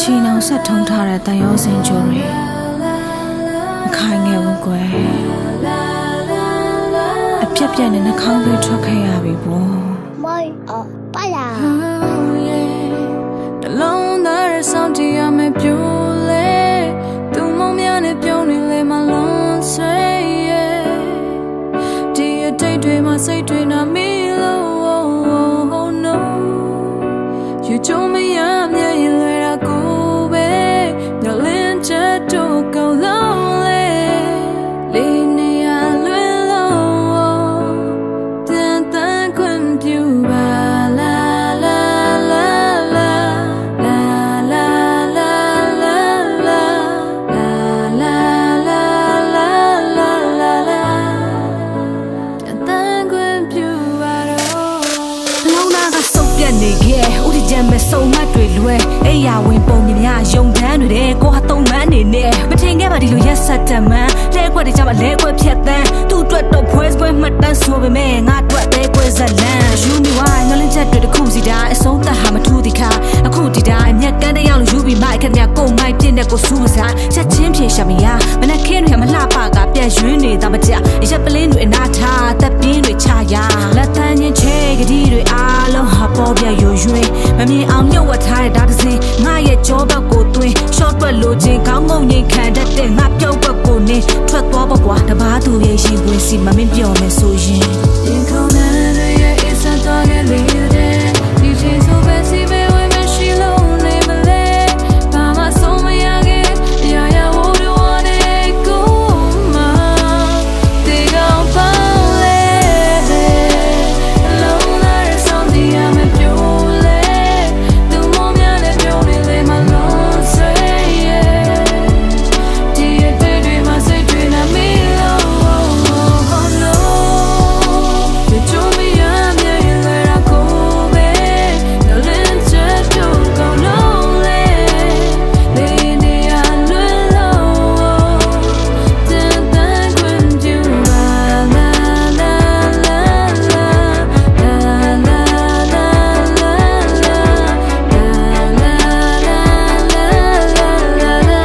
ချီနှောင်ဆက်ထုံထားတဲ့တန်ရောစင်ကြိုတွေမခိုင်ငယ်ဘူးကွယ်အပြက်ပြက်နဲ့နှာခေါင်းတွေထွက်ခဲ့ရပြီပေါ့မိုင်းပါလာတလုံးသားရဆောင်ကြည့်ရမယ်ပြိုလေသူမုံများနဲ့ပြုံးနေလေမလုံးဆွေရဲ့ဒီအတိတ်တွေမှာစိတ်တွေနာမီလို့ oh no you told me I'm yeahလွယ်တာကိုပဲညလင်းချက်တော့ကောင်းလုံးလေလေးနေရလွယ်လို့တန်တန်ခွင့်ပြုပါလာလာလာလာလာလာလာလာလာလာလာလာလာလာလာတန်တန်ခွင့်ပြုပါတော့လုံးသားကစုပ်ပြတ်နေခဲ့ဦးဒီကျမ်းမဲ့စုံမတ်တွေလွယ်အိယာဝင်ပုံမြင်များယုံတန်းတွေတဲ့ကိုဟာတုံမန်းနေနဲ့မထင်ခဲ့ပါဒီလိုရက်ဆက်တမ်းလဲခွက်တွေကြမှာလဲခွက်ဖြတ်တန်းသူ့အတွက်တော့ဖွဲပွဲမှတ်တမ်းဆိုပေမဲ့ငါအတွက်တဲပွဲဇလန်ယူမီဝိုင်းငလင်းချက်တွေတစ်ခုစီတိုင်းအဆုံးသတ်ဟာမထူးဒီခါအခုဒီတိုင်းအမျက်ကန်းတယောက်လိုယူပြီးမိုက်ခက်မြကိုမိုက်ပြင်းတဲ့ကိုစူးစားချက်ချင်းဖြေရှာမရမနဲ့ခင်းတွေမလှပကပြက်ရွင်းနေတာမကြရက်ပလင်းတွေအနာထားတပ်ပြင်းတွေချရလက်တန်းချင်းချဲကတိတွေအားလုံးဟာပေါ်ပြရွရွေမမြင်အောင်မြုပ်ဝတ်ထားတဲ့ဒါတစ်စင်းငါရဲ့ကြောဘက်ကိုတွင်းရှော့တွက်လိုချင်ခေါင်းငုံငိမ်ခံတတ်တဲ့ငါပြုတ်ဘက်ကိုနေထွက်သွားပေါ့ကွာတပားသူရဲ့ရှင်ဝင်စီမမင်းပြောမယ်ဆိုရင်ရင်ခုန်တဲ့ရဲ့အစတော့ရဲ့လေတဲ့ဒီချိန်ဆိုပဲစီပဲဝင်မရှိလို့နေမလဲဘာမှဆုံးမရခဲ့ရရဝိုးတော့တဲ့ကိုမတေတော့ပါလေလုံးလာတဲ့ဆောင်ဒီရမယ်ပြိုလေသူမများနဲ့ပြုံးနေလေမလို့ဆွေရဲ့ဒီအတွေ့တွေမှာစိတ်တွေနာမီလို့ oh no you told me I'm yeahလွယ်တာကိုပဲညလင်းချက်တော့ကောင်းလုံးလေလေးနေရလွယ်လို့တန်တန်ခွင့်ပြုပါလာလာလာလာလာလာလာလာလာလာ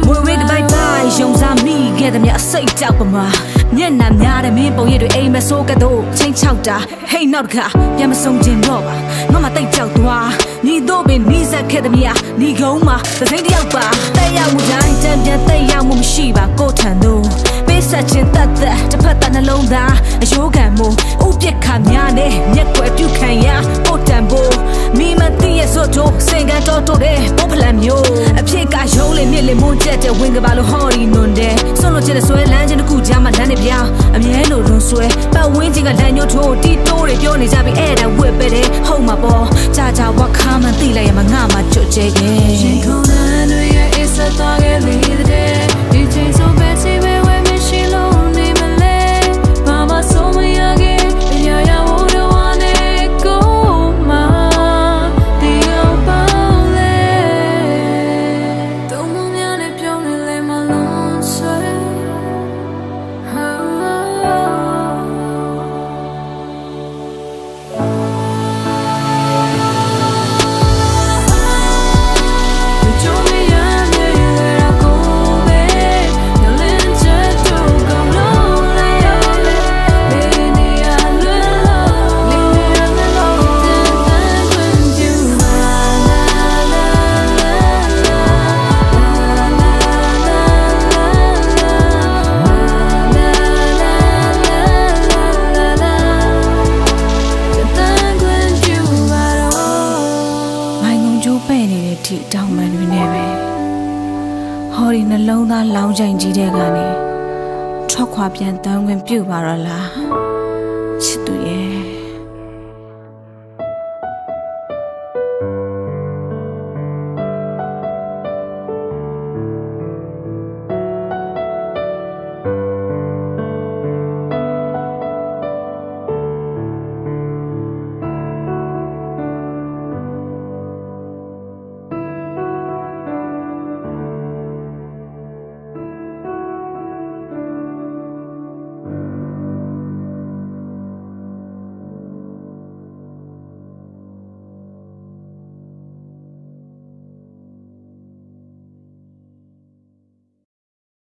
ဝေဝေးကပိုက်ပိုက်ယုံစားမိခဲ့တဲ့မြအစိတ်ကြောက်ပမာမျက်နှာများတဲ့မင်းပုံရိပ်တွေအိမ်မဆိုးကတော့ချင်းချောက်တာဟိတ်နောက်တခါပြန်မဆုံးခြင်းတော့ပါငါမတိတ်ကြောက်သွားညီတို့ပင်နီးစက်ခဲ့တဲ့မြညီကုန်းမှာသစိမ့်တယောက်ပါတဲ့ရောက်မှုတိုင်းတံပြန်တဲ့ရောက်မှုမရှိပါကိုထန်တို့ပေးဆက်ခြင်းတတ်တဲ့တစ်ဖက်တနှလုံးသားအယိုးခံမှုဥပြက်ခါများနဲ့မျက်ွယ်ပြုခံရကိုတန်ဖို့မိမတိရဲ့ဆိုတော့စင်ကန်တော်တို့တဲ့ဘုဖလန်မျိုးအဖြစ်ကရုံးလေးမြစ်လေးမွန်းချက်တဲ့ဝင်ကပါလို့ဟော်ရီနွန်တဲ့ဆွလို့ချင်တဲ့ဆွဲလန်းခြင်းတစ်ခုကြားမှာလမ်းနေပြောင်းအမြဲလိုလွန်ဆွဲပတ်ဝန်းကျင်ကလမ်းညို့ထိုးတီတိုးတွေပြောနေကြပြီးအဲ့ဒါဝက်ပဲတဲ့ဟုတ်မှာပေါ့ကြာကြာဝက်ခါမှသိလိုက်ရမှာငါမှကြွကြဲခဲ့ရင်ခုန်တဲ့ရဲ့အစတော့ခဲ့လေတဲ့ဒီချိန်ဆိုပဲစီပဲဝဲမရှိလို့နေမလဲဘာမှဆုံးမရခဲ့ရရဝိုးတော့နေကိုမဒီအောင်ပါလေသူမများနဲ့ပြောနေလေမလုံးဆွဲထိတောင်းမှန်တွေနဲ့ပဲဟောဒီနှလုံးသားလောင်းချိန်ကြီးတဲ့ကနေထွက်ခွာပြန်တန်းခွင့်ပြုပါတော့လားချစ်သူရဲ့